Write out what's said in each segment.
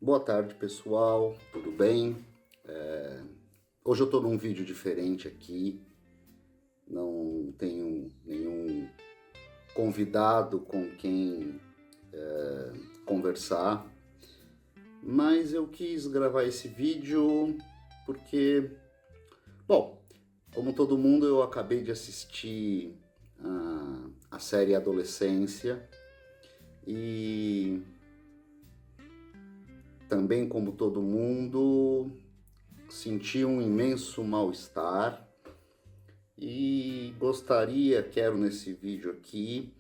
Boa tarde, pessoal, tudo bem? Hoje eu estou num vídeo diferente aqui, não tenho nenhum convidado com quem conversar, mas eu quis gravar esse vídeo porque, bom, como todo mundo, eu acabei de assistir a série Adolescência e também, como todo mundo, senti um imenso mal-estar e quero nesse vídeo aqui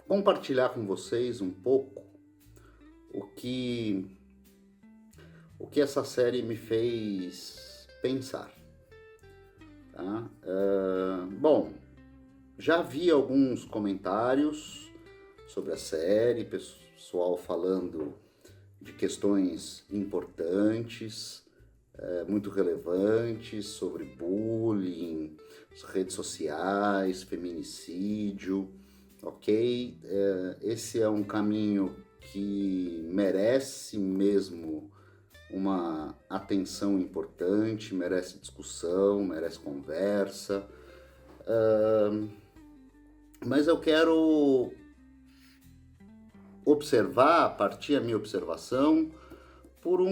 compartilhar com vocês um pouco o que essa série me fez pensar, tá? Bom, já vi alguns comentários sobre a série, pessoal falando de questões importantes, muito relevantes, sobre bullying, redes sociais, feminicídio, ok? Esse é um caminho que merece mesmo uma atenção importante, merece discussão, merece conversa, mas eu quero observar, partir a minha observação por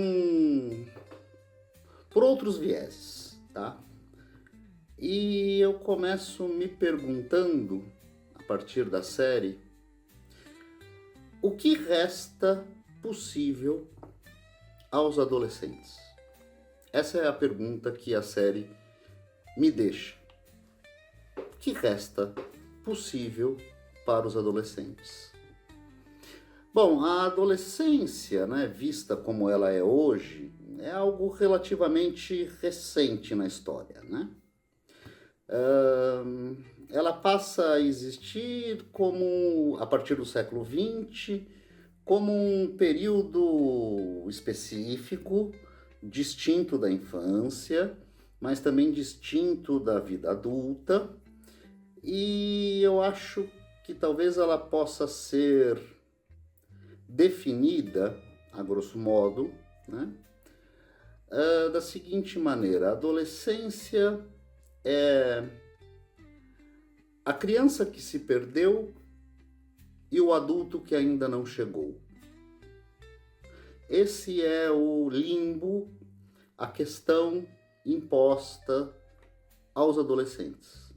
outros vieses, tá? E eu começo me perguntando, a partir da série, o que resta possível aos adolescentes? Essa é a pergunta que a série me deixa. O que resta possível para os adolescentes? Bom, a adolescência, né, vista como ela é hoje, é algo relativamente recente na história, né? Ela passa a existir a partir do século XX, como um período específico, distinto da infância, mas também distinto da vida adulta, e eu acho que talvez ela possa ser definida, a grosso modo, né, da seguinte maneira: a adolescência é a criança que se perdeu e o adulto que ainda não chegou. Esse é o limbo, a questão imposta aos adolescentes.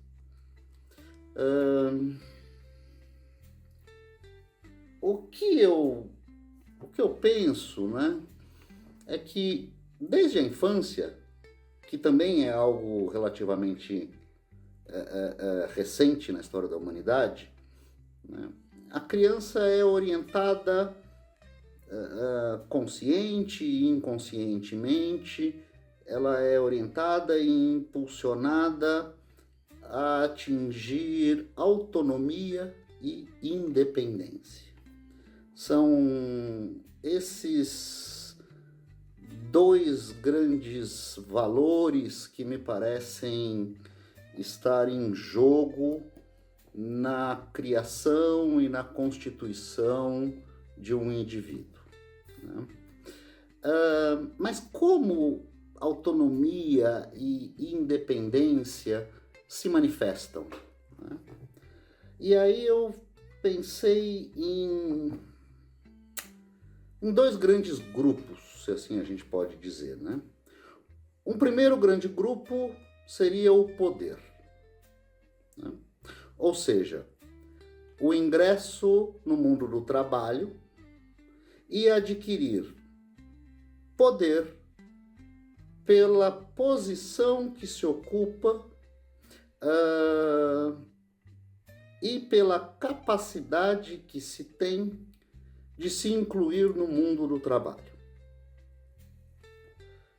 O que eu penso, né, é que desde a infância, que também é algo relativamente recente na história da humanidade, né, a criança é orientada consciente e inconscientemente, ela é orientada e impulsionada a atingir autonomia e independência. São esses dois grandes valores que me parecem estar em jogo na criação e na constituição de um indivíduo, né? Mas como autonomia e independência se manifestam, né? E aí eu pensei em dois grandes grupos, se assim a gente pode dizer, né? Um primeiro grande grupo seria o poder, né? Ou seja, o ingresso no mundo do trabalho e adquirir poder pela posição que se ocupa e pela capacidade que se tem de se incluir no mundo do trabalho.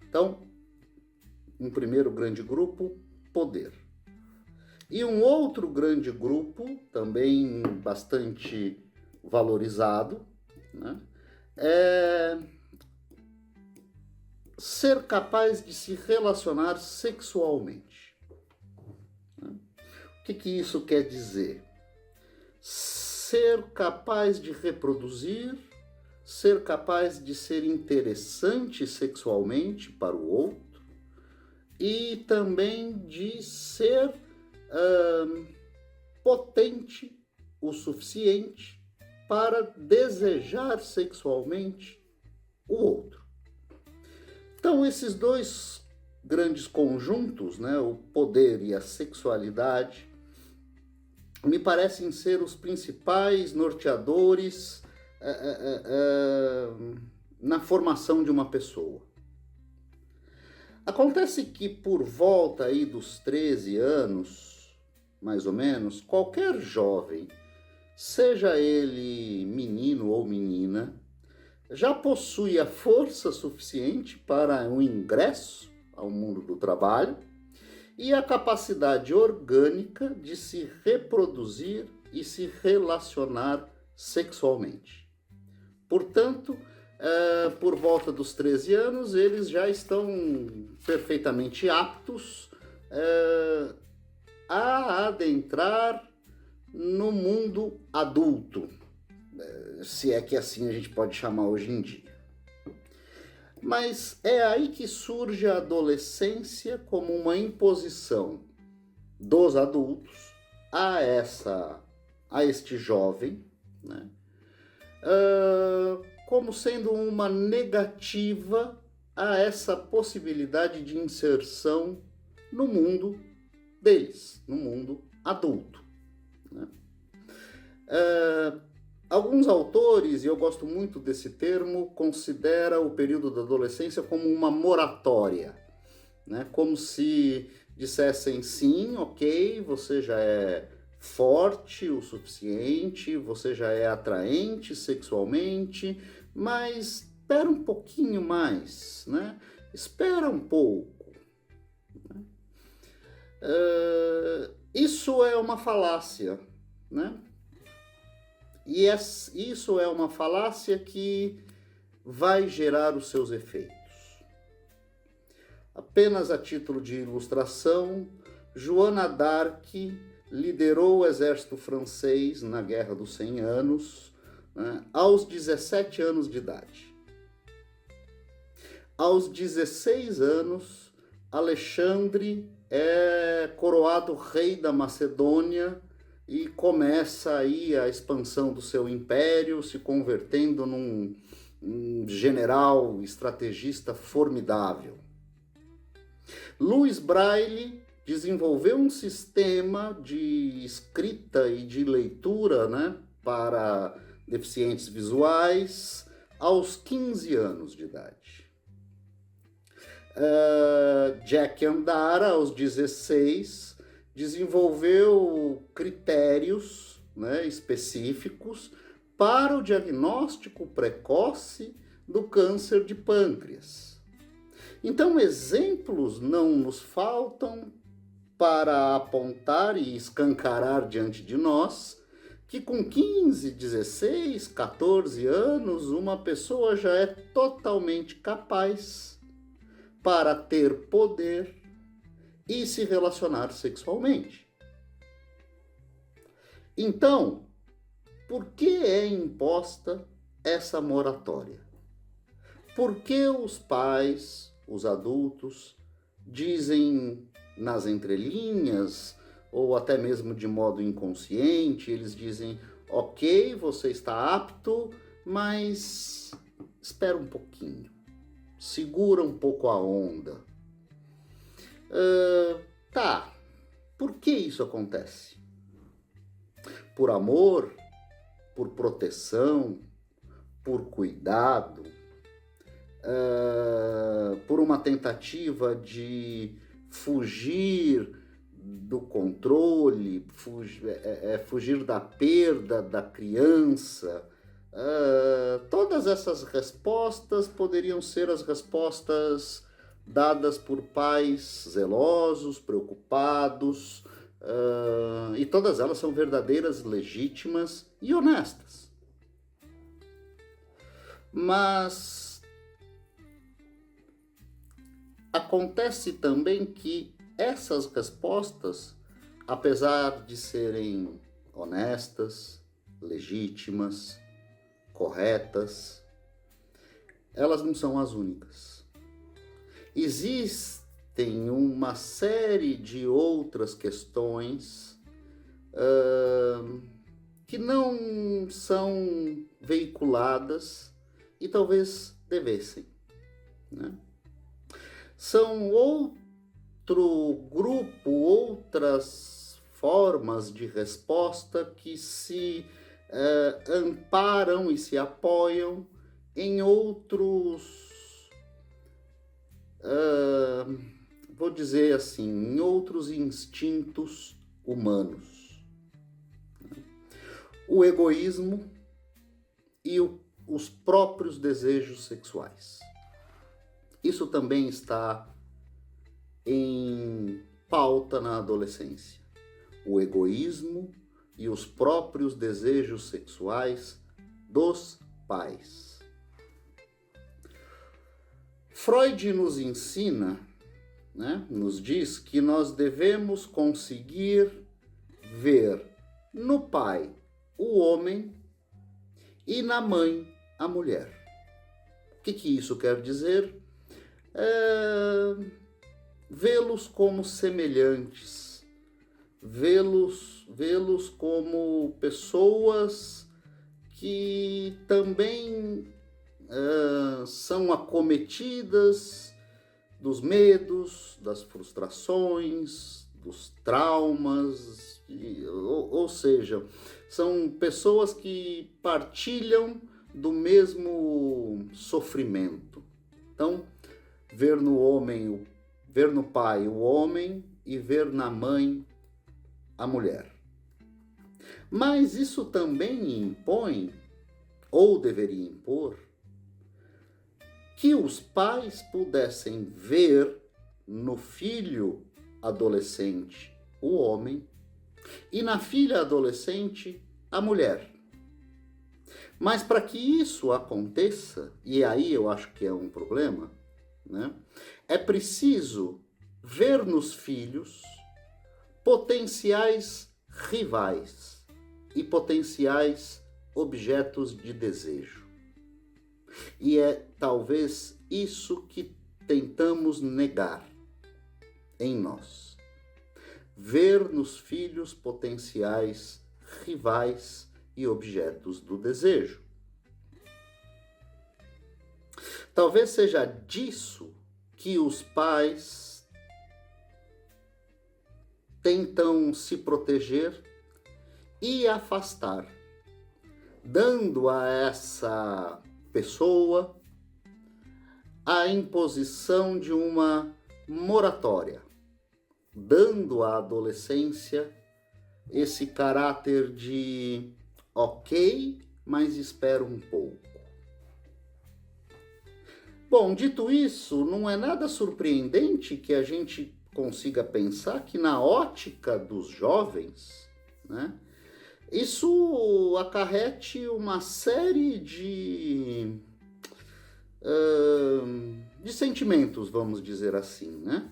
Então, um primeiro grande grupo, poder. E um outro grande grupo, também bastante valorizado, né, é ser capaz de se relacionar sexualmente. O que isso quer dizer? Ser capaz de reproduzir ser capaz de ser interessante sexualmente para o outro e também de ser potente o suficiente para desejar sexualmente o outro. Então, esses dois grandes conjuntos, né, o poder e a sexualidade, me parecem ser os principais norteadores na formação de uma pessoa. Acontece que por volta aí dos 13 anos, mais ou menos, qualquer jovem, seja ele menino ou menina, já possui a força suficiente para o ingresso ao mundo do trabalho e a capacidade orgânica de se reproduzir e se relacionar sexualmente. Portanto, por volta dos 13 anos, eles já estão perfeitamente aptos a adentrar no mundo adulto, se é que assim a gente pode chamar hoje em dia. Mas é aí que surge a adolescência como uma imposição dos adultos a este jovem, né? Como sendo uma negativa a essa possibilidade de inserção no mundo deles, no mundo adulto, né? Alguns autores, e eu gosto muito desse termo, consideram o período da adolescência como uma moratória, né? Como se dissessem, sim, ok, você já é forte o suficiente, você já é atraente sexualmente, mas espera um pouquinho mais, né? Espera um pouco. Né? Isso é uma falácia, né? E isso é uma falácia que vai gerar os seus efeitos. Apenas a título de ilustração, Joana d'Arc liderou o exército francês na Guerra dos 100 Anos, né, aos 17 anos de idade. Aos 16 anos, Alexandre é coroado rei da Macedônia e começa aí a expansão do seu império, se convertendo num general estrategista formidável. Louis Braille desenvolveu um sistema de escrita e de leitura, né, para deficientes visuais aos 15 anos de idade. Jack Andara, aos 16, desenvolveu critérios, né, específicos para o diagnóstico precoce do câncer de pâncreas. Então, exemplos não nos faltam para apontar e escancarar diante de nós que com 15, 16, 14 anos, uma pessoa já é totalmente capaz para ter poder e se relacionar sexualmente. Então, por que é imposta essa moratória? Por que os pais, os adultos, dizem nas entrelinhas, ou até mesmo de modo inconsciente, eles dizem, ok, você está apto, mas espera um pouquinho, segura um pouco a onda. Por que isso acontece? Por amor, por proteção, por cuidado, por uma tentativa de fugir do controle, fugir da perda da criança. Todas essas respostas poderiam ser as respostas dadas por pais zelosos, preocupados, e todas elas são verdadeiras, legítimas e honestas. Mas acontece também que essas respostas, apesar de serem honestas, legítimas, corretas, elas não são as únicas. Existem uma série de outras questões que não são veiculadas e talvez devessem, né? São outro grupo, outras formas de resposta que se amparam e se apoiam em outros, vou dizer assim, em outros instintos humanos. O egoísmo e os próprios desejos sexuais. Isso também está em pauta na adolescência. O egoísmo e os próprios desejos sexuais dos pais. Freud nos ensina, né, nos diz que nós devemos conseguir ver no pai o homem e na mãe a mulher. O que isso quer dizer? Vê-los como semelhantes, vê-los como pessoas que também são acometidas dos medos, das frustrações, dos traumas, ou seja, são pessoas que partilham do mesmo sofrimento. Então, ver no pai o homem e ver na mãe a mulher. Mas isso também impõe, ou deveria impor, que os pais pudessem ver no filho adolescente o homem e na filha adolescente a mulher. Mas para que isso aconteça, e aí eu acho que é um problema, né, é preciso ver nos filhos potenciais rivais e potenciais objetos de desejo. E é talvez isso que tentamos negar em nós. Ver nos filhos potenciais rivais e objetos do desejo. Talvez seja disso que os pais tentam se proteger e afastar, dando a essa pessoa a imposição de uma moratória, dando à adolescência esse caráter de ok, mas espero um pouco. Bom, dito isso, não é nada surpreendente que a gente consiga pensar que na ótica dos jovens, né, isso acarrete uma série de sentimentos, vamos dizer assim, né?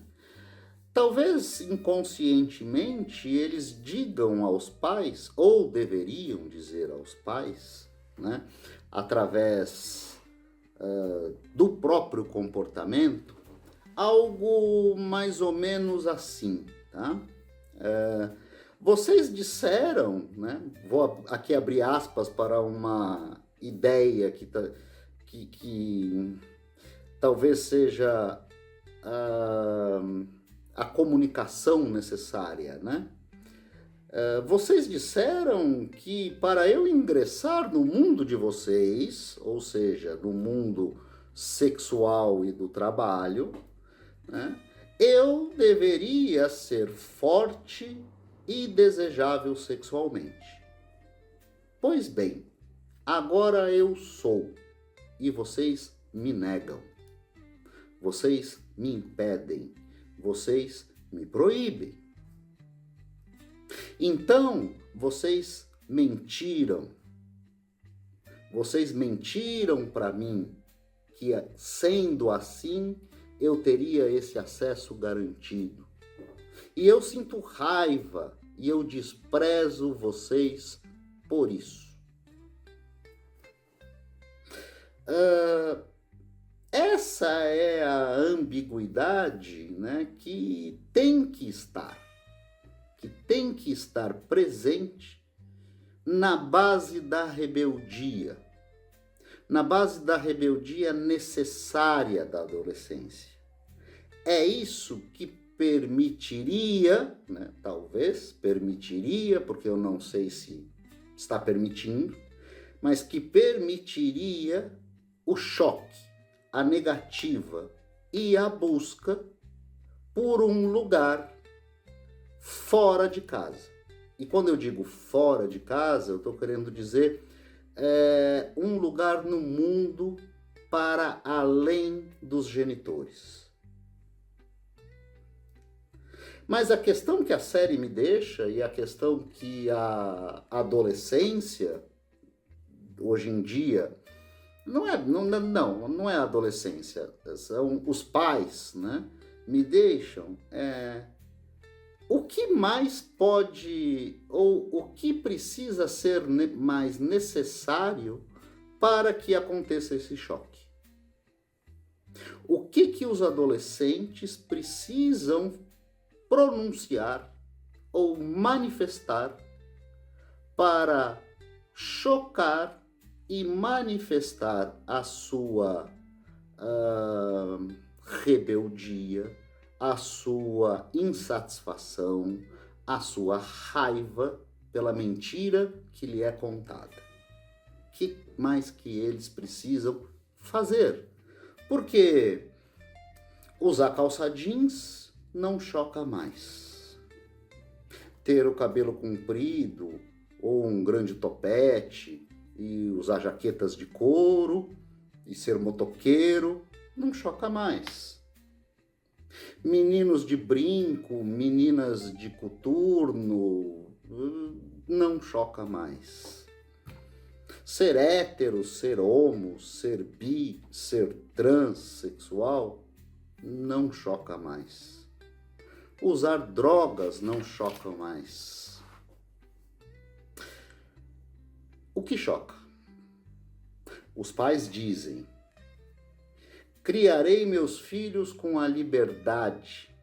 Talvez inconscientemente eles digam aos pais, ou deveriam dizer aos pais, né, através do próprio comportamento, algo mais ou menos assim, tá? Vocês disseram, né? Vou aqui abrir aspas para uma ideia que talvez seja a comunicação necessária, né? Vocês disseram que para eu ingressar no mundo de vocês, ou seja, no mundo sexual e do trabalho, né, eu deveria ser forte e desejável sexualmente. Pois bem, agora eu sou e vocês me negam, vocês me impedem, vocês me proíbem. Então, vocês mentiram para mim que, sendo assim, eu teria esse acesso garantido. E eu sinto raiva e eu desprezo vocês por isso. essa é a ambiguidade, né, que tem que estar presente na base da rebeldia, necessária da adolescência. É isso que permitiria, né, talvez permitiria, porque eu não sei se está permitindo, mas que permitiria o choque, a negativa e a busca por um lugar fora de casa. E quando eu digo fora de casa, eu estou querendo dizer um lugar no mundo para além dos genitores. Mas a questão que a série me deixa, e a questão que a adolescência, hoje em dia, não é a adolescência, são os pais, né, me deixam, o que mais pode, ou o que precisa ser mais necessário para que aconteça esse choque? O que os adolescentes precisam pronunciar ou manifestar para chocar e manifestar a sua rebeldia, a sua insatisfação, a sua raiva pela mentira que lhe é contada? O que mais que eles precisam fazer? Porque usar calça jeans não choca mais. Ter o cabelo comprido ou um grande topete e usar jaquetas de couro e ser motoqueiro não choca mais. Meninos de brinco, meninas de coturno, não choca mais. Ser hétero, ser homo, ser bi, ser transexual, não choca mais. Usar drogas não choca mais. O que choca? Os pais dizem: criarei meus filhos com a liberdade.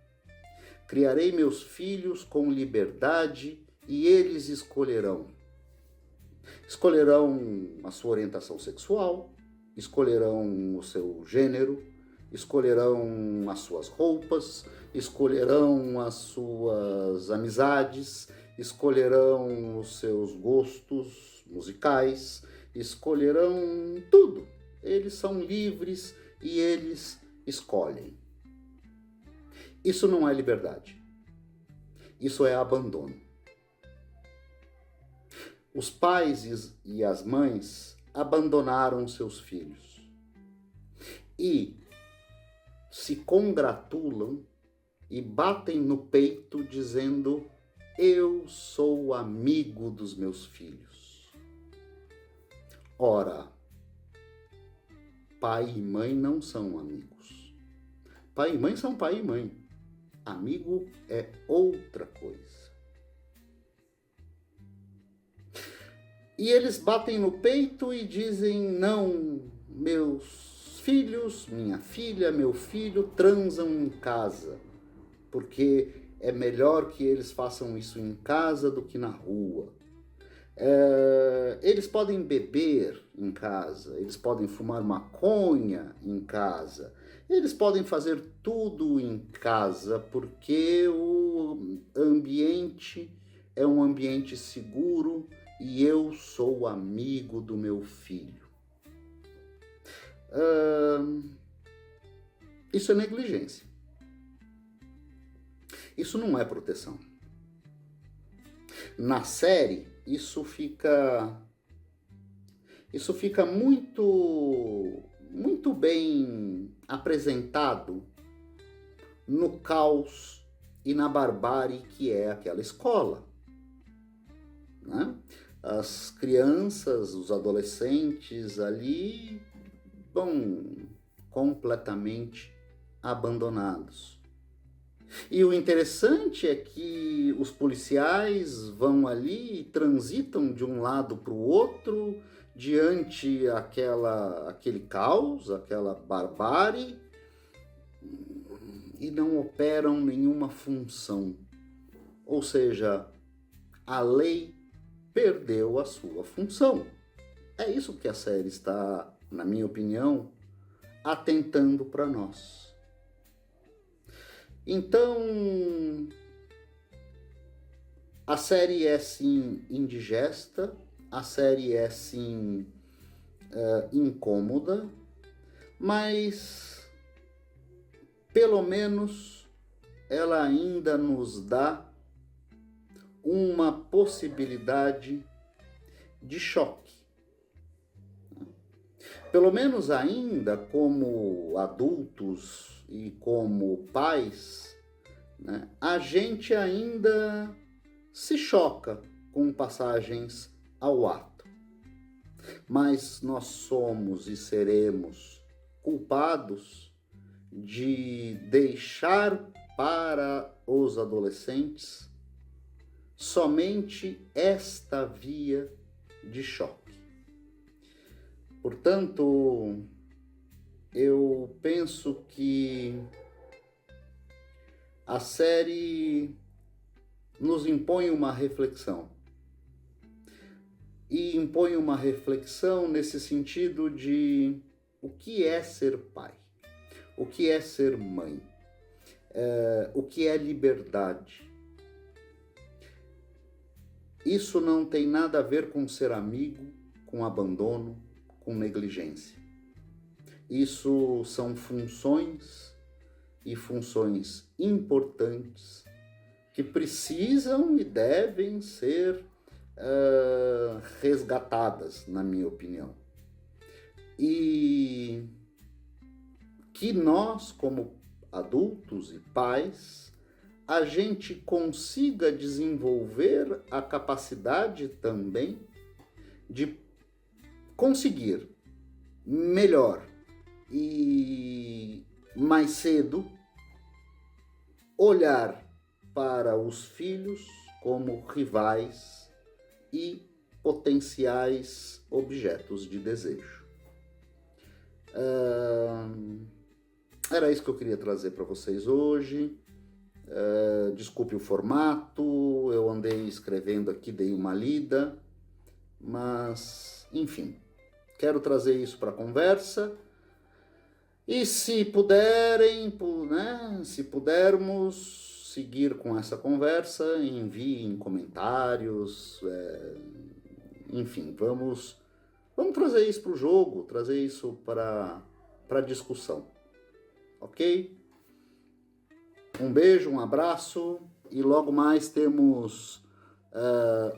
Criarei meus filhos com liberdade e eles escolherão. Escolherão a sua orientação sexual, escolherão o seu gênero, escolherão as suas roupas, escolherão as suas amizades, escolherão os seus gostos musicais, escolherão tudo. Eles são livres e eles escolhem. Isso não é liberdade. Isso é abandono. Os pais e as mães abandonaram seus filhos e se congratulam e batem no peito dizendo: eu sou amigo dos meus filhos. Ora, pai e mãe não são amigos. Pai e mãe são pai e mãe. Amigo é outra coisa. E eles batem no peito e dizem: não, meus filhos, minha filha, meu filho transam em casa, porque é melhor que eles façam isso em casa do que na rua. Eles podem beber em casa, eles podem fumar maconha em casa, eles podem fazer tudo em casa, porque o ambiente é um ambiente seguro e eu sou amigo do meu filho. Isso é negligência. Isso não é proteção. Na série, isso fica muito bem apresentado no caos e na barbárie que é aquela escola, né? As crianças, os adolescentes ali vão completamente abandonados. E o interessante é que os policiais vão ali e transitam de um lado para o outro diante aquele caos, aquela barbárie, e não operam nenhuma função. Ou seja, a lei perdeu a sua função. É isso que a série está, na minha opinião, atentando para nós. Então, a série é sim indigesta, a série é sim incômoda, mas pelo menos ela ainda nos dá uma possibilidade de choque. Pelo menos ainda como adultos e como pais, né, a gente ainda se choca com passagens ao ato. Mas nós somos e seremos culpados de deixar para os adolescentes somente esta via de choque. Portanto, eu penso que a série nos impõe uma reflexão. E impõe uma reflexão nesse sentido de o que é ser pai, o que é ser mãe, o que é liberdade. Isso não tem nada a ver com ser amigo, com abandono, com negligência. Isso são funções e funções importantes que precisam e devem ser resgatadas, na minha opinião. E que nós, como adultos e pais, a gente consiga desenvolver a capacidade também de conseguir melhor e mais cedo olhar para os filhos como rivais e potenciais objetos de desejo. Era isso que eu queria trazer para vocês hoje. Desculpe o formato, eu andei escrevendo aqui, dei uma lida, mas, enfim, quero trazer isso para a conversa. E se puderem, né, se pudermos seguir com essa conversa, enviem comentários, enfim, vamos trazer isso para o jogo, trazer isso para a discussão, ok? Um beijo, um abraço e logo mais temos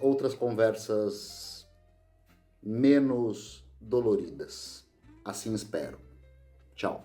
outras conversas menos doloridas. Assim espero. Tchau.